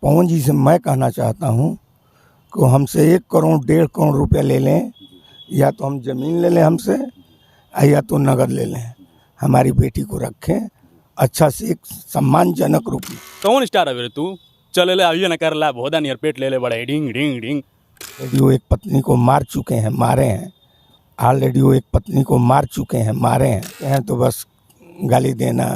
पवन जी से मैं कहना चाहता हूँ कि हमसे 1 करोड़ 1.5 करोड़ रुपया ले लें, या तो हम ज़मीन ले लें हमसे, या तो नगद ले लें। हमारी बेटी को रखें अच्छा से एक सम्मानजनक रूप में। कौन स्टार है तू? चले ले आइए ना कर ला भोदा नियर पेट ले ले बड़े डिंग डिंग डिंग। ऑलरेडी वो एक पत्नी को मार चुके हैं, मारे हैं। ऑलरेडी वो एक पत्नी को मार चुके हैं, मारे हैं। तो बस गाली देना,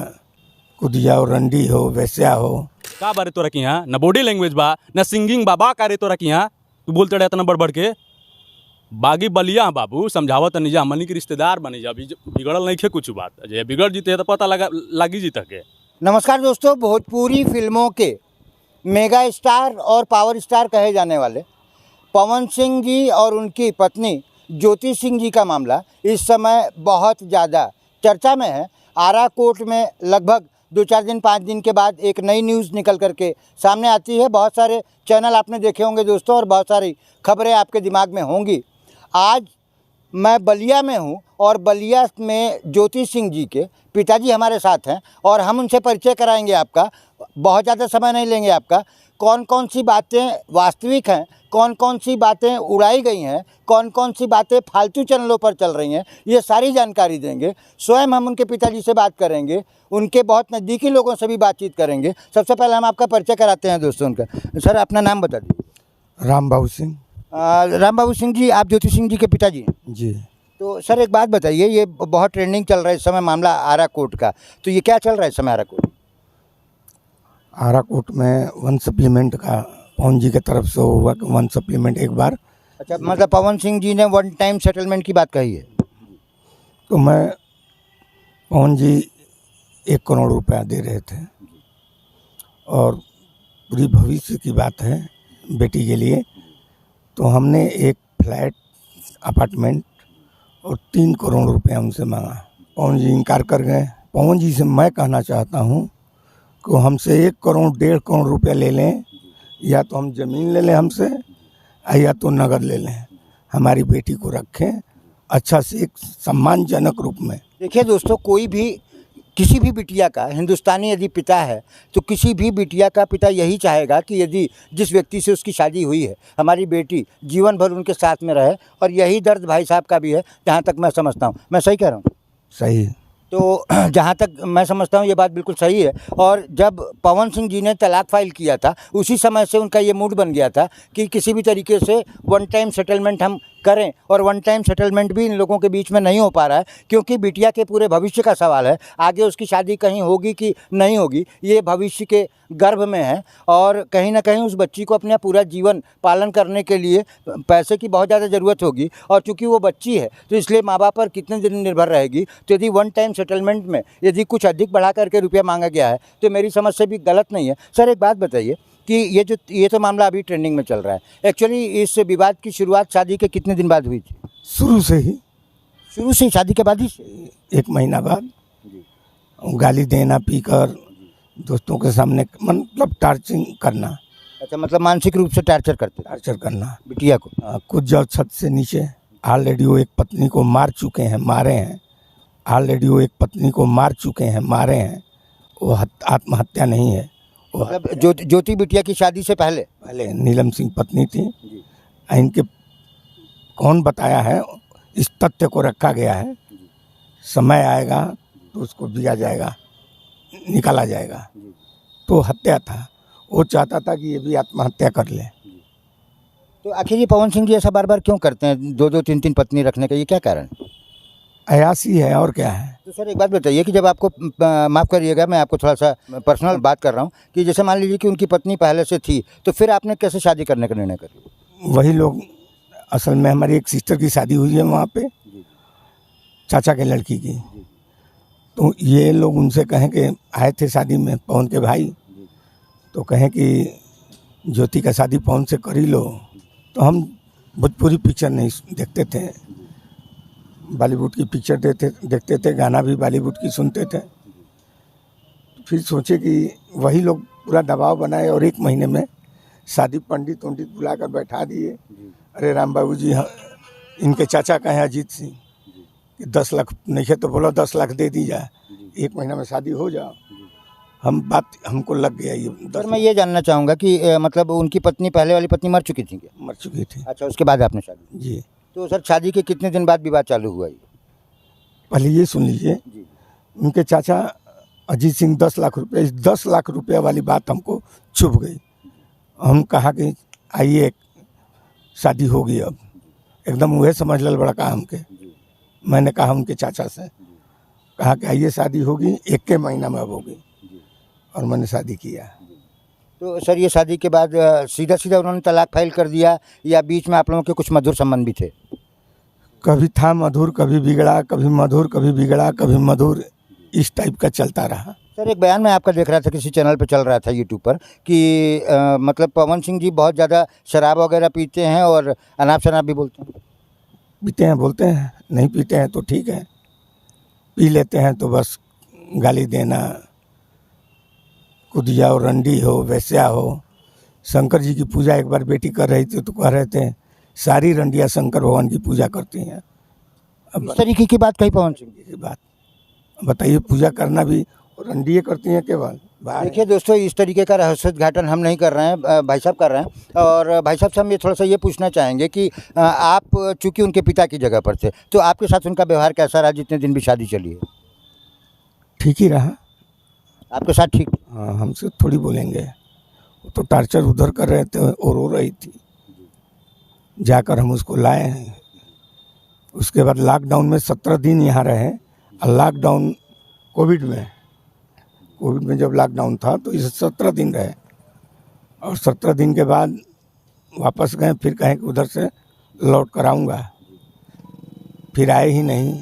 कुदिया हो, रंडी हो, वैस्या हो। का बारे तो रखी यहाँ न बॉडी लैंग्वेज बा न सिंगिंग बा का रे तो रखी यहाँ। तू बोलते रहे इतना बढ़ के बागी बलिया बाबू समझावत नहीं जा, हमनी के रिश्तेदार बनी जा, बिगड़ल नहीं खे कुछ बात। जे बिगड़ जीते तो पता लगी जीत के। नमस्कार दोस्तों, भोजपुरी फिल्मों के मेगा स्टार और पावर स्टार कहे जाने वाले पवन सिंह जी और उनकी पत्नी ज्योति सिंह जी का मामला इस समय बहुत ज़्यादा चर्चा में है। आरा कोर्ट में लगभग 2-4 दिन 5 दिन के बाद एक नई न्यूज़ निकल करके सामने आती है। बहुत सारे चैनल आपने देखे होंगे दोस्तों, और बहुत सारी खबरें आपके दिमाग में होंगी। आज मैं बलिया में हूँ और बलिया में ज्योति सिंह जी के पिताजी हमारे साथ हैं और हम उनसे परिचय कराएंगे आपका। बहुत ज़्यादा समय नहीं लेंगे आपका। कौन कौन सी बातें वास्तविक हैं, कौन कौन सी बातें उड़ाई गई हैं, कौन कौन सी बातें फालतू चैनलों पर चल रही हैं, ये सारी जानकारी देंगे। स्वयं हम उनके पिताजी से बात करेंगे, उनके बहुत नज़दीकी लोगों से भी बातचीत करेंगे। सबसे पहले हम आपका परिचय कराते हैं दोस्तों उनका। सर, अपना नाम बता दीजिए। राम बाबू सिंह। राम बाबू सिंह जी, आप ज्योति सिंह जी के पिताजी हैं? जी। तो सर एक बात बताइए, ये बहुत ट्रेंडिंग चल रहा है इस समय मामला आरा कोर्ट का, तो ये क्या चल रहा है इस समय आरा कोर्ट? आरा कोर्ट में 1 सप्लीमेंट का पवन जी की तरफ से हुआ कि 1 सप्लीमेंट एक बार। अच्छा, मतलब पवन सिंह जी ने 1 टाइम सेटलमेंट की बात कही है? तो मैं पवन जी 1 करोड़ रुपया दे रहे थे और पूरी भविष्य की बात है बेटी के लिए। तो हमने एक फ्लैट, अपार्टमेंट और 3 करोड़ रुपया उनसे मांगा। पवन जी इनकार कर गए। पवन जी से मैं कहना चाहता हूँ कि हमसे 1 करोड़ 1.5 करोड़ रुपया ले लें, या तो हम ज़मीन ले लें हमसे, या तो नगद ले लें। हमारी बेटी को रखें अच्छा से एक सम्मानजनक रूप में। देखिए दोस्तों, कोई भी किसी भी बिटिया का हिंदुस्तानी यदि पिता है तो किसी भी बिटिया का पिता यही चाहेगा कि यदि जिस व्यक्ति से उसकी शादी हुई है, हमारी बेटी जीवन भर उनके साथ में रहे। और यही दर्द भाई साहब का भी है, जहाँ तक मैं समझता हूँ। मैं सही कह रहा हूँ? सही। तो जहाँ तक मैं समझता हूँ ये बात बिल्कुल सही है। और जब पवन सिंह जी ने तलाक फाइल किया था, उसी समय से उनका ये मूड बन गया था कि किसी भी तरीके से 1 टाइम सेटलमेंट हम करें। और 1 टाइम सेटलमेंट भी इन लोगों के बीच में नहीं हो पा रहा है, क्योंकि बिटिया के पूरे भविष्य का सवाल है। आगे उसकी शादी कहीं होगी कि नहीं होगी, ये भविष्य के गर्भ में है। और कहीं ना कहीं उस बच्ची को अपना पूरा जीवन पालन करने के लिए पैसे की बहुत ज़्यादा ज़रूरत होगी। और चूँकि वो बच्ची है तो इसलिए माँ बाप पर कितने दिन निर्भर रहेगी। तो यदि 1 टाइम सेटलमेंट में यदि कुछ अधिक बढ़ा करके रुपया मांगा गया है तो मेरी समझ से भी गलत नहीं है। सर एक बात बताइए कि ये तो मामला अभी ट्रेंडिंग में चल रहा है। एक्चुअली इस विवाद की शुरुआत शादी के कितने दिन बाद हुई थी? शुरू से ही शादी के बाद ही? 1 महीना बाद। गाली देना, पीकर दोस्तों के सामने, मतलब टार्चरिंग करना। अच्छा, मतलब मानसिक रूप से टार्चर करना बिटिया को। कुछ जाओ छत से नीचे। ऑलरेडी वो एक पत्नी को मार चुके हैं, मारे हैं। ऑलरेडी वो एक पत्नी को मार चुके हैं, मारे हैं। वो आत्महत्या नहीं है। मतलब ज्योति बिटिया की शादी से पहले नीलम सिंह पत्नी थी। इनके कौन बताया है, इस तथ्य को रखा गया है। समय आएगा तो उसको दिया जाएगा, निकाला जाएगा। तो हत्या था, वो चाहता था कि ये भी आत्महत्या कर ले। तो आखिर ये पवन सिंह जी ऐसा बार बार क्यों करते हैं, 2-2 3-3 पत्नी रखने का, ये क्या कारण? अयासी है और क्या है। तो सर एक बात बताइए कि जब आपको, माफ़ करिएगा मैं आपको थोड़ा सा पर्सनल बात कर रहा हूँ, कि जैसे मान लीजिए कि उनकी पत्नी पहले से थी, तो फिर आपने कैसे शादी करने का निर्णय कर लिया? वही लोग, असल में हमारी एक सिस्टर की शादी हुई है वहाँ पे, चाचा के लड़की की। तो ये लोग उनसे कहें कि आए थे शादी में पवन के भाई, तो कहें कि ज्योति का शादी पवन से कर ही लो। तो हम भोजपुरी पिक्चर नहीं देखते थे, बॉलीवुड की पिक्चर देखते थे, गाना भी बॉलीवुड की सुनते थे। फिर सोचे कि वही लोग पूरा दबाव बनाए और 1 महीने में शादी पंडित बुलाकर बैठा दिए। अरे राम बाबू जी, इनके चाचा का है अजीत सिंह, कि 10 लाख नहीं है तो बोलो 10 लाख दे दी जाए, 1 महीना में शादी हो जाओ। हम बात हमको लग गया ये सर मैं ये जानना चाहूँगा कि मतलब उनकी पत्नी, पहले वाली पत्नी मर चुकी थी क्या? मर चुकी थी अच्छा, उसके बाद आपने शादी की। जी। तो सर शादी के कितने दिन बाद विवाद चालू हुआ ये? पहले ये सुन लीजिए, जी उनके चाचा अजीत सिंह 10 लाख रुपए, इस 10 लाख रुपए वाली बात हमको चुभ गई। हम कहा कि आइए शादी होगी अब, एकदम वह समझ ल बड़का हमके। मैंने कहा उनके चाचा से, कहा कि आइए शादी होगी, 1 के महीना में अब होगी, और मैंने शादी किया। तो सर ये शादी के बाद सीधा सीधा उन्होंने तलाक फाइल कर दिया या बीच में आप लोगों के कुछ मधुर संबंध भी थे? कभी था मधुर, कभी बिगड़ा, कभी मधुर, कभी बिगड़ा, कभी मधुर, इस टाइप का चलता रहा। सर एक बयान में आपका देख रहा था, किसी चैनल पे चल रहा था यूट्यूब पर कि मतलब पवन सिंह जी बहुत ज़्यादा शराब वगैरह पीते हैं और अनाप शनाप भी बोलते हैं। पीते हैं बोलते हैं, नहीं पीते हैं तो ठीक है, पी लेते हैं तो बस गाली देना, कुदिया हो, रंडी हो, वैश्या हो। शंकर जी की पूजा एक बार बेटी कर रही थी तो कह रहे थे सारी रंडियाँ शंकर भगवान की पूजा करती हैं। अब इस तरीके की बात कही पवन सिंह जी? की बात बताइए, पूजा करना भी रंडिये करती हैं केवल? देखिए दोस्तों, इस तरीके का रहस्योद्घाटन हम नहीं कर रहे हैं, भाई साहब कर रहे हैं। और भाई साहब से हम ये थोड़ा सा ये पूछना चाहेंगे कि आप चूंकि उनके पिता की जगह पर थे, तो आपके साथ उनका व्यवहार कैसा रहा जितने दिन भी शादी चली है? ठीक ही रहा। आपके साथ ठीक? हाँ, हमसे थोड़ी बोलेंगे, वो तो टार्चर उधर कर रहे थे और रो रही थी। जाकर हम उसको लाए हैं। उसके बाद लॉकडाउन में 17 दिन यहाँ रहे, और लॉकडाउन कोविड में जब लॉकडाउन था तो इसे 17 दिन रहे, और 17 दिन के बाद वापस गए। फिर कहें कि उधर से लौट कर आऊँगा, फिर आए ही नहीं।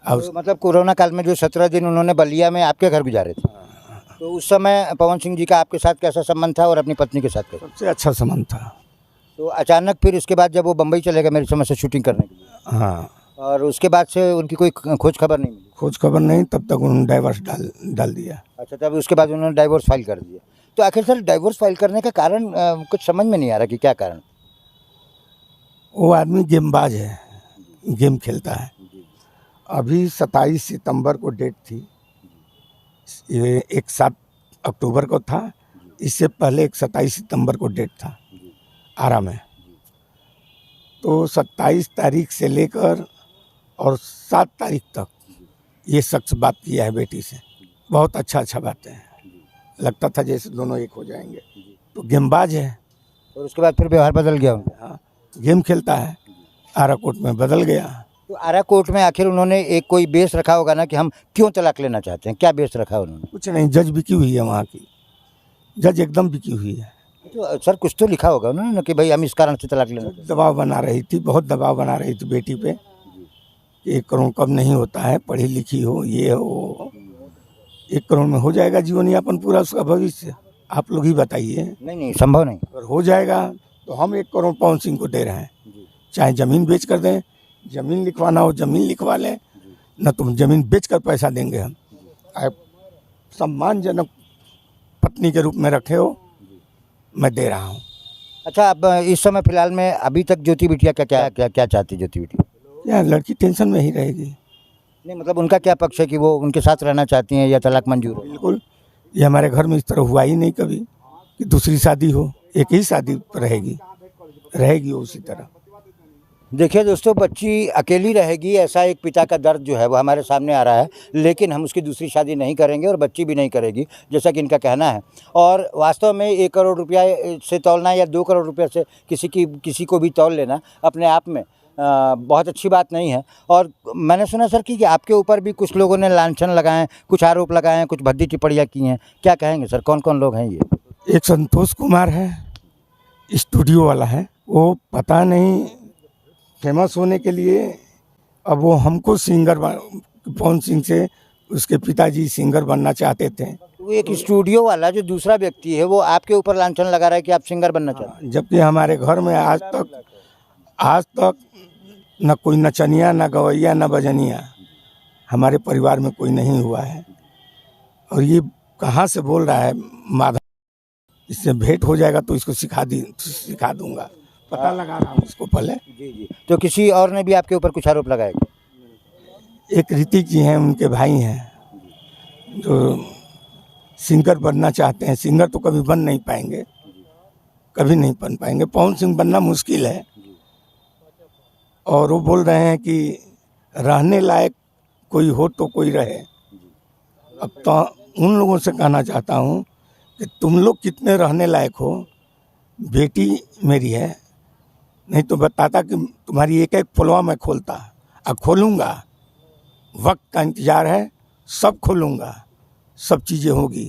अब तो मतलब कोरोना काल में जो 17 दिन उन्होंने बलिया में आपके घर गुजारे थे, तो उस समय पवन सिंह जी का आपके साथ कैसा संबंध था और अपनी पत्नी के साथ कैसा? सबसे अच्छा संबंध था। तो अचानक फिर इसके बाद जब वो बम्बई चले गए मेरे समय से शूटिंग करने के लिए, हाँ, और उसके बाद से उनकी कोई खोज खबर नहीं मिली? खोज खबर नहीं, तब तक उन्होंने डाइवर्स डाल दिया। अच्छा, तब उसके बाद उन्होंने डाइवोर्स फाइल कर दिया। तो आखिर सर डाइवोर्स फाइल करने का कारण कुछ समझ में नहीं आ रहा कि क्या कारण? वो आदमी गेमबाज है, गेम खेलता है। अभी 27 सितंबर को डेट थी, ये एक 7 अक्टूबर को था, इससे पहले एक 27 सितंबर को डेट था आरा में। तो 27 तारीख से लेकर और 7 तारीख तक ये शख्स बात किया है बेटी से, बहुत अच्छा बातें हैं, लगता था जैसे दोनों एक हो जाएंगे। तो गेमबाज है। और उसके बाद फिर व्यवहार बदल गया उनका? हाँ, गेम खेलता है, आरा कोर्ट में बदल गया। तो आरा कोर्ट में आखिर उन्होंने एक कोई बेस रखा होगा ना कि हम क्यों तलाक लेना चाहते हैं, क्या बेस रखा उन्होंने? कुछ नहीं, जज बिकी हुई है वहाँ की, जज एकदम बिकी हुई है। तो सर कुछ तो लिखा होगा उन्होंने कि भाई हम इस कारण से तलाक लेना चाहते हैं। दबाव बना रही थी, बहुत दबाव बना रही थी बेटी पे, 1 करोड़ कम नहीं होता है, पढ़ी लिखी हो, ये हो, 1 करोड़ में हो जाएगा जीवन यापन पूरा, उसका भविष्य आप लोग ही बताइए। नहीं, संभव नहीं। अगर हो जाएगा तो हम 1 करोड़ पवन सिंह को दे रहे हैं, चाहे ज़मीन बेच कर दें, ज़मीन लिखवाना हो ज़मीन लिखवा लें, न तुम ज़मीन बेच कर पैसा देंगे हम। आप सम्मानजनक पत्नी के रूप में रखे हो, मैं दे रहा हूँ। अच्छा, अब इस समय फिलहाल में अभी तक ज्योति बिटिया का क्या चाहती ज्योति बिटिया? क्या लड़की टेंशन में ही रहेगी? नहीं मतलब उनका क्या पक्ष है कि वो उनके साथ रहना चाहती हैं या तलाक मंजूर है? बिल्कुल, ये हमारे घर में इस तरह हुआ ही नहीं कभी कि दूसरी शादी हो, एक ही शादी रहेगी उसी तरह। देखिए दोस्तों, बच्ची अकेली रहेगी, ऐसा एक पिता का दर्द जो है वो हमारे सामने आ रहा है, लेकिन हम उसकी दूसरी शादी नहीं करेंगे और बच्ची भी नहीं करेगी, जैसा कि इनका कहना है। और वास्तव में 1 करोड़ रुपया से तौलना या 2 करोड़ रुपये से किसी को भी तौल लेना अपने आप में बहुत अच्छी बात नहीं है। और मैंने सुना सर कि आपके ऊपर भी कुछ लोगों ने लांछन लगाए, कुछ आरोप लगाए हैं, कुछ भद्दी टिप्पणियाँ की हैं, क्या कहेंगे सर, कौन कौन लोग हैं ये? एक संतोष कुमार है, स्टूडियो वाला है, वो पता नहीं फेमस होने के लिए अब वो हमको सिंगर पवन सिंह से उसके पिताजी सिंगर बनना चाहते थे। वो एक स्टूडियो वाला जो दूसरा व्यक्ति है वो आपके ऊपर लांछन लगा रहा है कि आप सिंगर बनना चाहते हैं, जबकि हमारे घर में आज तक न कोई नचनिया, न गवैया, न बजनिया हमारे परिवार में कोई नहीं हुआ है। और ये कहाँ से बोल रहा है माधव, इससे भेंट हो जाएगा तो इसको सिखा दूंगा, पता लगा रहा हूँ इसको पहले। जी। तो किसी और ने भी आपके ऊपर कुछ आरोप लगाए? एक ऋतिक जी हैं, उनके भाई हैं, जो सिंगर बनना चाहते हैं, सिंगर तो कभी बन नहीं पाएंगे, कभी नहीं बन पाएंगे। पवन सिंह बनना मुश्किल है। और वो बोल रहे हैं कि रहने लायक कोई हो तो कोई रहे। अब तो उन लोगों से कहना चाहता हूँ कि तुम लोग कितने रहने लायक हो। बेटी मेरी है, नहीं तो बताता कि तुम्हारी एक एक फुलवा मैं खोलता। अब खोलूँगा, वक्त का इंतज़ार है, सब खोलूँगा, सब चीज़ें होगी।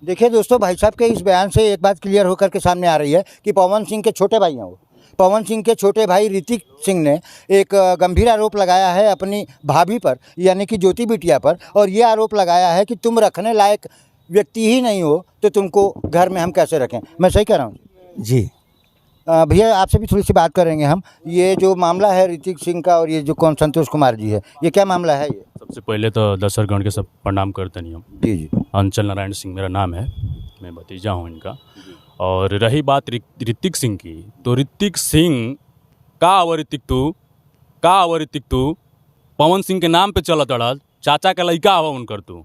देखिए दोस्तों, भाई साहब के इस बयान से एक बात क्लियर होकर के सामने आ रही है कि पवन सिंह के छोटे भाई हैं वो। पवन सिंह के छोटे भाई ऋतिक सिंह ने एक गंभीर आरोप लगाया है अपनी भाभी पर, यानी कि ज्योति बिटिया पर, और ये आरोप लगाया है कि तुम रखने लायक व्यक्ति ही नहीं हो तो तुमको घर में हम कैसे रखें। मैं सही कह रहा हूँ? जी भैया आपसे भी थोड़ी सी बात करेंगे हम। ये जो मामला है ऋतिक सिंह का और ये जो कौन संतोष कुमार जी है, ये क्या मामला है ये? सबसे पहले तो दर्शकगण के सब प्रणाम करते नहीं हम। जी जी। अंचल नारायण सिंह मेरा नाम है, मैं भतीजा हूँ इनका। और रही बात ऋतिक सिंह की, तो ऋतिक सिंह का आवर ऋतिक तू पवन सिंह के नाम पे चलत अड़ल, चाचा का लड़का हवा उनकर, तू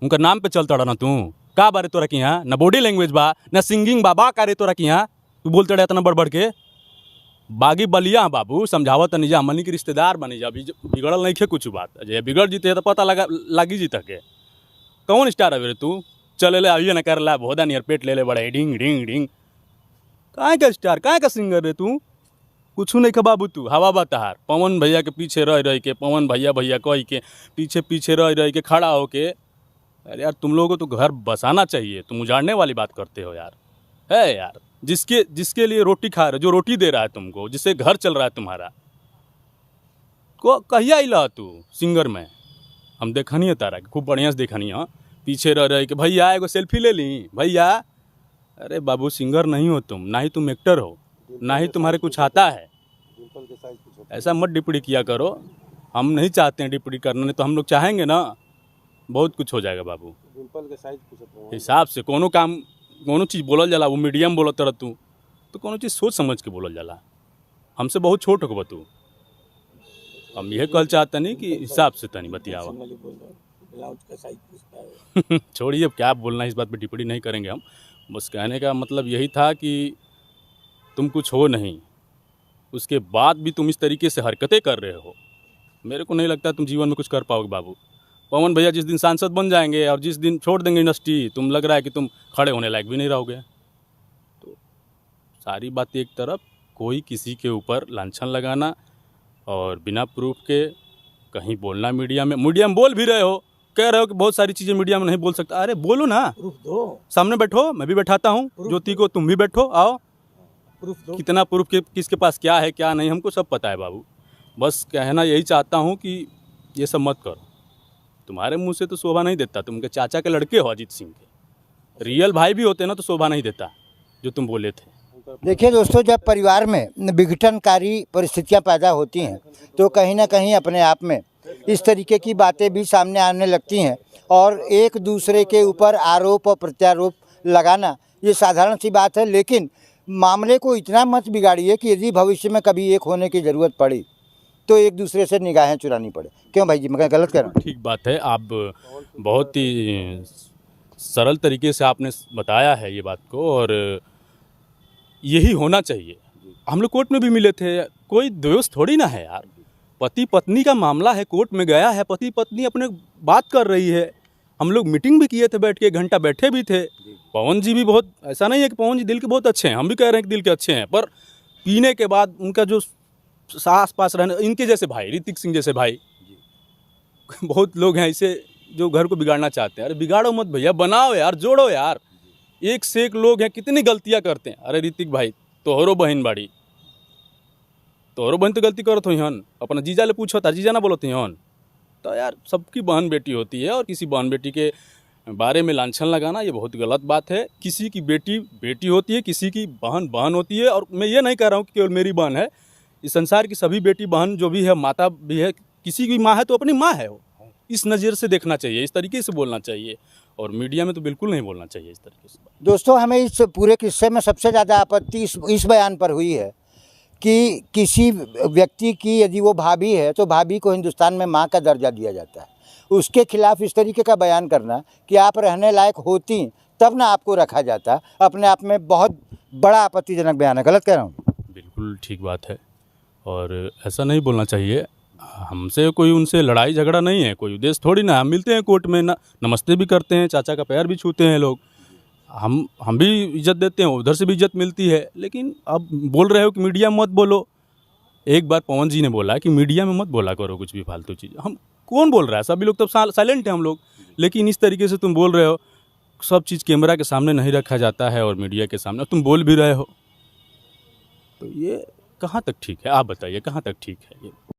उनका नाम पे चलता अड़ा ना, तू का बारे तोरा की यहाँ ना बॉडी लैंग्वेज बा ना सिंगिंग बा का रे तोरा की यहाँ तू बोलते रहे इतना बढ़ के। बागी बलिया बाबू समझावत नहीं जा, हमनी के रिश्तेदार बनी जा, बिगड़ल नहीं खे कुछ बात। अजय बिगड़ जीते तो पता लगी जीत के कौन स्टार है तू, चले ले आइए ना कर ला भोदा नियर पेट ले बड़े डिंग डिंग डिंग। काहे का स्टार, काहे का सिंगर रे तू, कुछ नहीं खा बाबू तू। हवा बताहार पवन भैया के पीछे रह के, पवन भैया कह के पीछे रह के खड़ा होके। अरे यार तुम लोगों को तो घर बसाना चाहिए, तुम उजाड़ने वाली बात करते हो यार। है यार, जिसके लिए रोटी खा रहे, जो रोटी दे रहा है तुमको, जिससे घर चल रहा है तुम्हारा, को कहिया इला तू सिंगर में। हम देखनी है तारा खूब बढ़िया से देखनी है, पीछे रह के भैया एगो सेल्फी ले ली भैया। अरे बाबू सिंगर नहीं हो तुम, ना ही तुम एक्टर हो, ना ही तुम्हारे कुछ आता है। ऐसा मत डिप्टी किया करो, हम नहीं चाहते हैं डिप्टी करना, नहीं तो हम लोग चाहेंगे ना बहुत कुछ हो जाएगा बाबू। हिसाब से कोनो काम कोनो चीज़ बोलल जाला, वो मीडियम बोलत रह तू तो कोनो चीज़ सोच समझ के बोलल जाला। हमसे बहुत छोट हो तू, हम यह कहल चाहते नहीं कि हिसाब से तनी बतियावा। छोड़िए अब क्या बोलना, इस बात पे टिप्पणी नहीं करेंगे हम। बस कहने का मतलब यही था कि तुम कुछ हो नहीं, उसके बाद भी तुम इस तरीके से हरकतें कर रहे हो। मेरे को नहीं लगता तुम जीवन में कुछ कर पाओगे बाबू। पवन भैया जिस दिन सांसद बन जाएंगे और जिस दिन छोड़ देंगे इंडस्ट्री, तुम लग रहा है कि तुम खड़े होने लायक भी नहीं रहोगे। तो सारी बातें एक तरफ, कोई किसी के ऊपर लांछन लगाना और बिना प्रूफ के कहीं बोलना, मीडिया में बोल भी रहे हो, कह रहे हो कि बहुत सारी चीज़ें मीडिया में नहीं बोल सकता। अरे बोलो ना, प्रूफ दो, सामने बैठो, मैं भी बैठाता हूँ ज्योति को, तुम भी बैठो, आओ प्रूफ दो। कितना प्रूफ के किसके पास क्या है क्या नहीं, हमको सब पता है बाबू। बस कहना यही चाहता हूँ कि ये सब मत करो। तुम्हारे मुंह से तो शोभा नहीं देता, तुम के चाचा के लड़के हो अजीत सिंह के, रियल भाई भी होते ना तो शोभा नहीं देता जो तुम बोले थे। देखिए दोस्तों, जब परिवार में विघटनकारी परिस्थितियां पैदा होती हैं तो कहीं ना कहीं अपने आप में इस तरीके की बातें भी सामने आने लगती हैं, और एक दूसरे के ऊपर आरोप और प्रत्यारोप लगाना ये साधारण सी बात है। लेकिन मामले को इतना मत बिगाड़िए कि यदि भविष्य में कभी एक होने की ज़रूरत पड़ी तो एक दूसरे से निगाहें चुरानी पड़े। क्यों भाई जी, मैं गलत कह रहा हूँ? ठीक बात है, आप बहुत ही सरल तरीके से आपने बताया है ये बात को, और यही होना चाहिए। हम लोग कोर्ट में भी मिले थे, कोई दोष थोड़ी ना है यार। पति पत्नी का मामला है, कोर्ट में गया है, पति पत्नी अपने बात कर रही है। हम लोग मीटिंग भी किए थे, बैठ के 1 घंटा बैठे भी थे। पवन जी भी बहुत, ऐसा नहीं है कि पवन जी दिल के बहुत अच्छे हैं, हम भी कह रहे हैं कि दिल के अच्छे हैं, पर पीने के बाद उनका जो आस पास रहने, इनके जैसे भाई, ऋतिक सिंह जैसे भाई बहुत लोग हैं ऐसे जो घर को बिगाड़ना चाहते हैं। अरे बिगाड़ो मत भैया, बनाओ यार, जोड़ो यार। एक से एक लोग हैं, कितनी गलतियां करते हैं। अरे ऋतिक भाई तोहरो बहन बाड़ी, तोहरो बहन तो गलती करत हो हन, अपना जीजा ले पूछो, तार जीजा ना बोलते हन। तो यार सबकी बहन बेटी होती है, और किसी बहन बेटी के बारे में लांछन लगाना ये बहुत गलत बात है। किसी की बेटी बेटी होती है, किसी की बहन बहन होती है। और मैं ये नहीं कह रहा हूँ कि केवल मेरी बहन है, इस संसार की सभी बेटी बहन जो भी है, माता भी है, किसी की माँ है तो अपनी माँ है वो। इस नज़र से देखना चाहिए, इस तरीके से बोलना चाहिए, और मीडिया में तो बिल्कुल नहीं बोलना चाहिए इस तरीके से। दोस्तों, हमें इस पूरे किस्से में सबसे ज़्यादा आपत्ति इस बयान पर हुई है कि किसी व्यक्ति की यदि वो भाभी है तो भाभी को हिंदुस्तान में माँ का दर्जा दिया जाता है। उसके खिलाफ इस तरीके का बयान करना कि आप रहने लायक होती तब ना आपको रखा जाता, अपने आप में बहुत बड़ा आपत्तिजनक बयान है। गलत कह रहा हूँ? बिल्कुल ठीक बात है, और ऐसा नहीं बोलना चाहिए। हमसे कोई उनसे लड़ाई झगड़ा नहीं है, कोई उद्देश्य थोड़ी ना। हम मिलते हैं कोर्ट में ना, नमस्ते भी करते हैं, चाचा का पैर भी छूते हैं लोग। हम भी इज्जत देते हैं, उधर से भी इज्जत मिलती है। लेकिन अब बोल रहे हो कि मीडिया में मत बोलो। एक बार पवन जी ने बोला कि मीडिया में मत बोला करो कुछ भी फालतू चीज़। हम कौन बोल रहा है? सभी लोग तब साइलेंट हैं हम लोग। लेकिन इस तरीके से तुम बोल रहे हो, सब चीज़ कैमरा के सामने नहीं रखा जाता है और मीडिया के सामने तुम बोल भी रहे हो, तो ये कहाँ तक ठीक है? आप बताइए, कहाँ तक ठीक है ये?